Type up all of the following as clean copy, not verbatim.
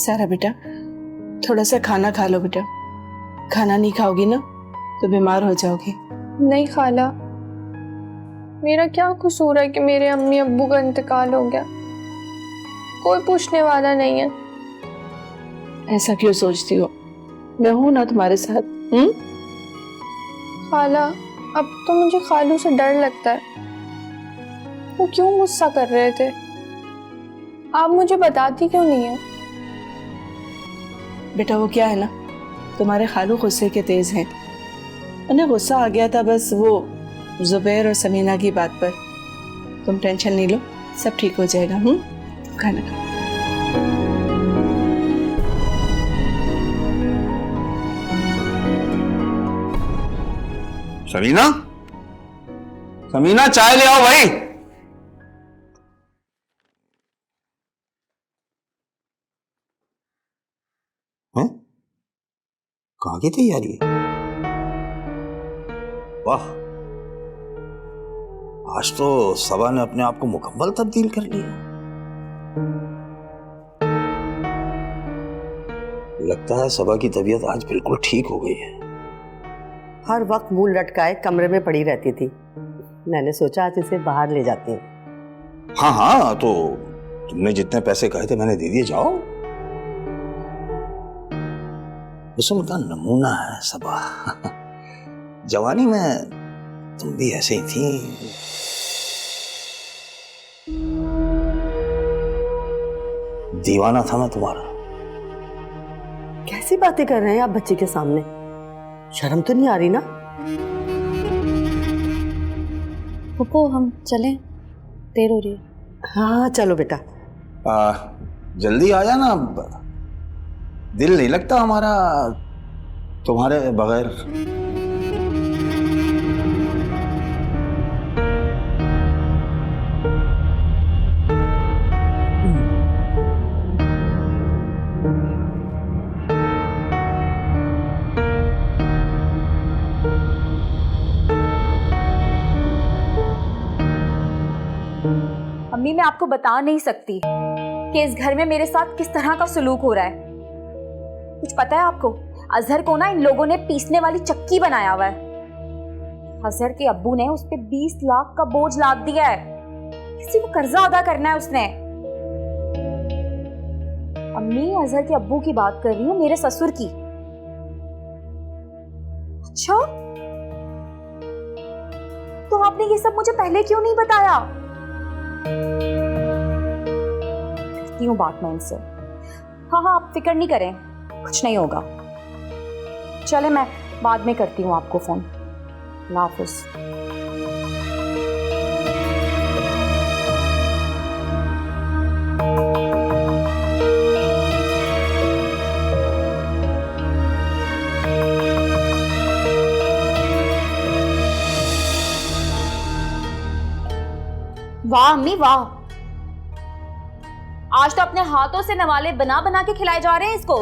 सारा बेटा, थोड़ा सा खाना खा लो बेटा। खाना नहीं खाओगी ना तो बीमार हो जाओगी। नहीं खाला, मेरा क्या कसूर है कि मेरे अम्मी अब्बू का इंतकाल हो गया? कोई पूछने वाला नहीं है। ऐसा क्यों सोचती हो? मैं हूं ना तुम्हारे साथ। खाला, अब तो मुझे खालू से डर लगता है। वो क्यों गुस्सा कर रहे थे? आप मुझे बताती क्यों नहीं है? बेटा वो क्या है ना, तुम्हारे खालू गुस्से के तेज हैं। उन्हें गुस्सा आ गया था बस वो जुबैर और समीना की बात पर। तुम टेंशन नहीं लो, सब ठीक हो जाएगा। खाना खा। समीना, समीना चाय ले आओ भाई। हैं? कहाँ की तैयारी है? वाह, आज तो सबा ने अपने आप को मुकम्मल तब्दील कर लिया। लगता है सबा की तबीयत आज बिल्कुल ठीक हो गई है। हर वक्त मुंह लटकाए कमरे में पड़ी रहती थी। मैंने सोचा आज इसे बाहर ले जाती हूँ। हाँ हाँ, तो तुमने जितने पैसे कहे थे मैंने दे दिए, जाओ। हुस्न का नमूना है सबा। जवानी में तुम भी ऐसे ही थी। दीवाना था मैं तुम्हारा। कैसी बातें कर रहे हैं आप बच्चे के सामने? शर्म तो नहीं आ रही ना? पप्पू हम चलें, देर हो रही है। हाँ चलो बेटा। जल्दी आ जाना, दिल नहीं लगता हमारा तुम्हारे बगैर। अम्मी मैं आपको बता नहीं सकती कि इस घर में मेरे साथ किस तरह का सलूक हो रहा है। कुछ पता है आपको? अजहर को ना इन लोगों ने पीसने वाली चक्की बनाया हुआ है। अजहर के अब्बू ने उस पे 20 लाख का बोझ लाद दिया है। किसी को कर्जा अदा करना है उसने। अम्मी अजहर के अब्बू की बात कर रही हूँ, मेरे ससुर की। अच्छा, तो आपने ये सब मुझे पहले क्यों नहीं बताया? करती हूँ बात मैं इनसे। हाँ हाँ आप फिक्र नहीं करें, कुछ नहीं होगा। चले मैं बाद में करती हूँ आपको फोन। अल्लाह हाफिज। वाह अम्मी वाह, आज तो अपने हाथों से नवाले बना बना के खिलाए जा रहे हैं इसको।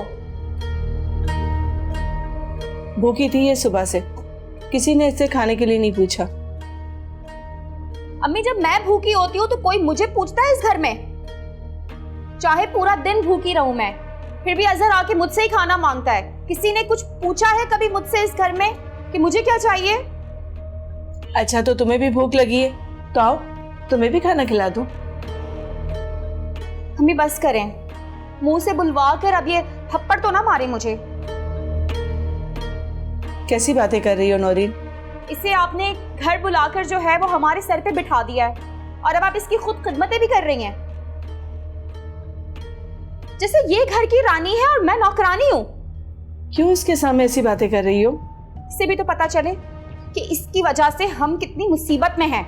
भूखी थी ये सुबह से, किसी ने इससे खाने के लिए नहीं पूछा। अम्मी जब मैं भूखी होती हूँ तो कोई मुझे पूछता है इस घर में? चाहे पूरा दिन भूखी रहूं मैं, फिर भी अजहर आके मुझसे ही खाना मांगता है। किसी ने कुछ पूछा है कभी मुझसे इस घर में कि मुझे क्या चाहिए? अच्छा तो तुम्हें भी भूख लगी है तो आओ, तुम्हें भी खाना खिला दूं। अम्मी बस करें, मुंह से बुलवा कर अब ये थप्पड़ तो ना मारे मुझे। कैसी बातें कर रही हो नौरीन? इसे आपने घर बुलाकर जो है वो हमारे सर पे बिठा दिया है और अब आप इसकी खुद खिदमतें भी कर रही हैं, जैसे ये घर की रानी है और मैं नौकरानी हूं। क्यों इसके सामने ऐसी बातें कर रही हो? इससे भी तो पता चले कि इसकी वजह से हम कितनी मुसीबत में हैं।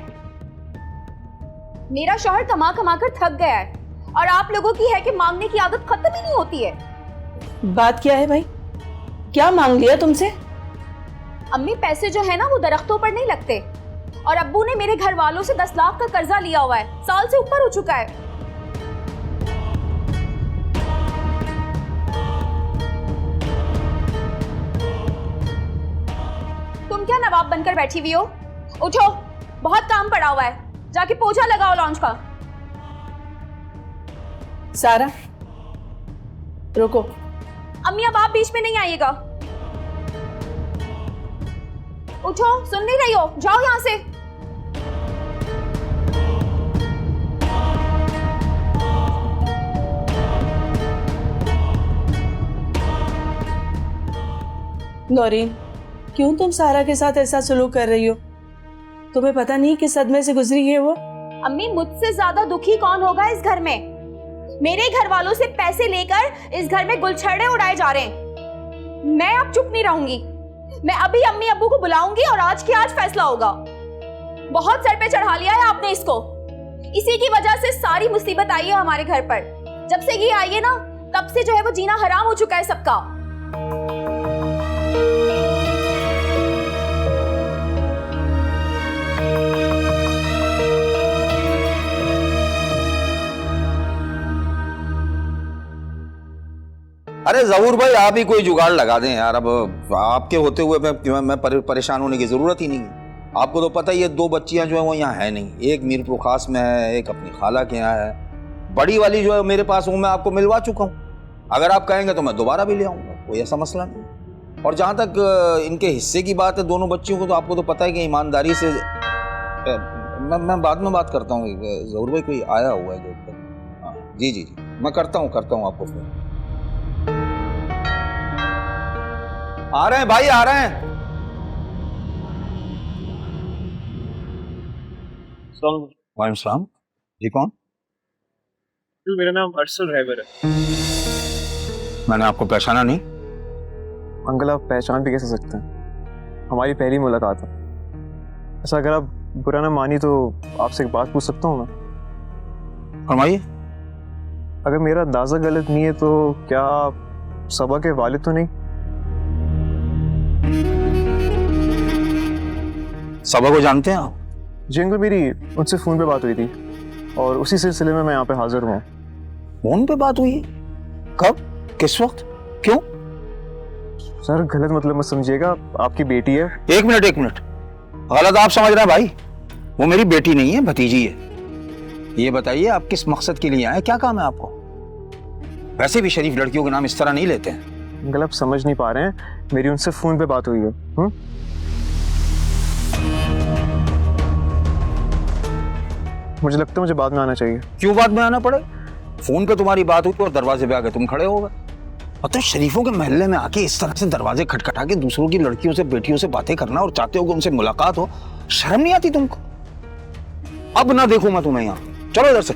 मेरा शौहर कमा कमा कर थक गया है और आप लोगों की है कि मांगने की आदत खत्म ही नहीं होती है। बात क्या है भाई, क्या मांग लिया तुमसे? अम्मी पैसे जो है ना वो दरख्तों पर नहीं लगते और अब्बू ने मेरे घर वालों से 10 लाख का कर्जा लिया हुआ है, साल से ऊपर हो चुका है। तुम क्या नवाब बनकर बैठी हुई हो? उठो, बहुत काम पड़ा हुआ है, जाके पोछा लगाओ लॉन्च का। सारा, रुको। अम्मी अब आप बीच में नहीं आइएगा। उठो, सुन नहीं रही हो? जाओ यहाँ से। नौरीन, क्यों तुम सारा के साथ ऐसा सलूक कर रही हो? तुम्हें पता नहीं किस सदमे से गुजरी है वो? अम्मी, मुझसे ज्यादा दुखी कौन होगा इस घर में? मेरे घर वालों से पैसे लेकर इस घर में गुलछड़े उड़ाए जा रहे हैं। मैं अब चुप नहीं रहूंगी। मैं अभी अम्मी अब्बू को बुलाऊंगी और आज के आज फैसला होगा। बहुत सर पे चढ़ा लिया है आपने इसको। इसी की वजह से सारी मुसीबत आई है हमारे घर पर। जब से ये आई है ना, तब से जो है वो जीना हराम हो चुका है सबका। अरे जहूर भाई, आप ही कोई जुगाड़ लगा दें यार। अब आपके होते हुए मैं परेशान होने की जरूरत ही नहीं है। आपको तो पता ही है, 2 बच्चियां जो है वो यहाँ है नहीं। एक मीरपुर खास में है, एक अपनी खाला के यहाँ है। बड़ी वाली जो है मेरे पास, वो मैं आपको मिलवा चुका हूँ। अगर आप कहेंगे तो मैं दोबारा भी ले आऊँगा, कोई ऐसा मसला नहीं। और जहाँ तक इनके हिस्से की बात है दोनों बच्चियों को, तो आपको तो पता है कि ईमानदारी से मैं बाद में बात करता हूँ। जहूर भाई कोई आया हुआ है जो। हाँ जी जी जी, मैं करता हूँ आपको फोन। आ रहे हैं भाई, आ रहे हैं। वालेकुम सलाम। जी कौन? मेरा नाम अरसल ड्राइवर है। मैंने आपको पहचाना नहीं। अंकल, आप पहचान भी कैसे सकते हैं? हमारी पहली मुलाकात है। ऐसा अगर आप बुरा ना मानी तो आपसे एक बात पूछ सकता हूँ मैं? फरमाइए। अगर मेरा अंदाजा गलत नहीं है तो क्या आप सबा के वालिद तो नहीं? सबा को जानते हैं आप? जी अंकल, मेरी उनसे फ़ोन पे बात हुई थी और उसी सिलसिले में मैं यहाँ पे हाजिर हुआ। फोन पे बात हुई? कब, किस वक्त, क्यों? सर गलत मतलब मत समझिएगा, आपकी बेटी है। एक मिनट, गलत आप समझ रहे हैं भाई। वो मेरी बेटी नहीं है, भतीजी है। ये बताइए आप किस मकसद के लिए आए, क्या काम है आपको? वैसे भी शरीफ लड़कियों के नाम इस तरह नहीं लेते हैं। अंकल आप समझ नहीं पा रहे हैं, मेरी उनसे फ़ोन पे बात हुई है। मुझे लगता है मुझे बाद में आना चाहिए। क्यों बाद में आना पड़े? फोन पे तुम्हारी बात हुई और दरवाजे पे आके तुम खड़े हो गए। मतलब शरीफों के महल्ले में आके इस तरह से दरवाजे खटखटा के दूसरों की लड़कियों से, बेटियों से बातें करना और चाहते हो कि उनसे मुलाकात हो, शर्म नहीं आती तुमको? अब ना देखूं मैं तुम्हें यहाँ, चलो इधर से।